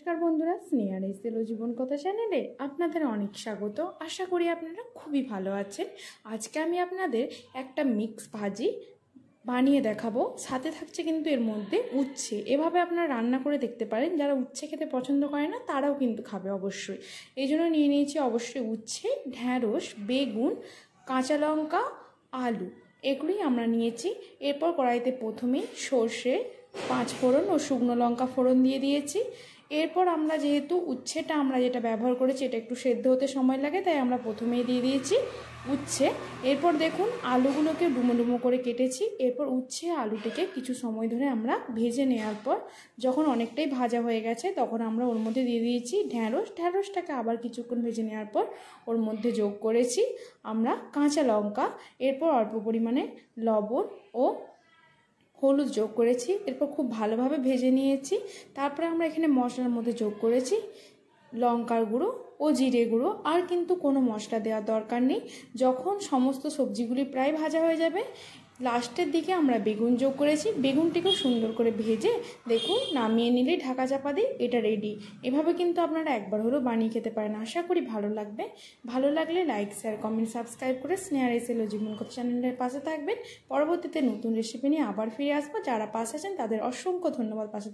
নমস্কার বন্ধুরা, স্নেহার এসেল জীবন কথা চ্যানেলে আপনাদের অনেক স্বাগত। আশা করি আপনারা খুবই ভালো আছেন। আজকে আমি আপনাদের একটা মিক্স ভাজি বানিয়ে দেখাবো। সাথে থাকছে কিন্তু এর মধ্যে উচ্ছে। এভাবে আপনারা রান্না করে দেখতে পারেন। যারা উচ্ছে খেতে পছন্দ করে না তারাও কিন্তু খাবে অবশ্যই। এই জন্য নিয়ে নিয়েছি অবশ্যই উচ্ছে, ঢ্যাঁড়স, বেগুন, কাঁচা লঙ্কা, আলু, এগুলোই আমরা নিয়েছি। এরপর কড়াইতে প্রথমেই সর্ষে, পাঁচফোড়ন ও শুকনো লঙ্কা ফোড়ন দিয়ে দিয়েছি। এরপর আমরা যেহেতু উচ্ছেটা আমরা যেটা ব্যবহার করেছি এটা একটু সেদ্ধ হতে সময় লাগে, তাই আমরা প্রথমেই দিয়ে দিয়েছি উচ্ছে। এরপর দেখুন আলুগুলোকে ডুমো ডুমো করে কেটেছি। এরপর উচ্ছে আলুটিকে কিছু সময় ধরে আমরা ভেজে নেওয়ার পর যখন অনেকটাই ভাজা হয়ে গেছে তখন আমরা ওর মধ্যে দিয়ে দিয়েছি ঢ্যাঁড়স। ঢ্যাঁড়সটাকে আবার কিছুক্ষণ ভেজে নেওয়ার পর ওর মধ্যে যোগ করেছি আমরা কাঁচা লঙ্কা। এরপর অল্প পরিমাণে লবণ ও হলুদ যোগ করেছি। এরপর খুব ভালোভাবে ভেজে নিয়েছি। তারপরে আমরা এখানে মশলার মধ্যে যোগ করেছি লঙ্কার গুঁড়ো ও জিরে গুঁড়ো। আর কিন্তু কোনো মশলা দেওয়ার দরকার নেই। যখন সমস্ত সবজিগুলি প্রায় ভাজা হয়ে যাবে লাস্টের দিকে আমরা বেগুন যোগ করেছি। বেগুনটিকেও সুন্দর করে ভেজে দেখুন নামিয়ে নিলেই ঢাকা চাপা দিয়ে এটা রেডি। এভাবে কিন্তু আপনারা একবার হলেও বানিয়ে খেতে পারেন। আশা করি ভালো লাগবে। ভালো লাগলে লাইক, শেয়ার, কমেন্ট, সাবস্ক্রাইব করে স্নেহার এসেল জীবন কথা চ্যানেলের পাশে থাকবেন। পরবর্তীতে নতুন রেসিপি নিয়ে আবার ফিরে আসবো। যারা পাশে আছেন তাদের অসংখ্য ধন্যবাদ। পাশে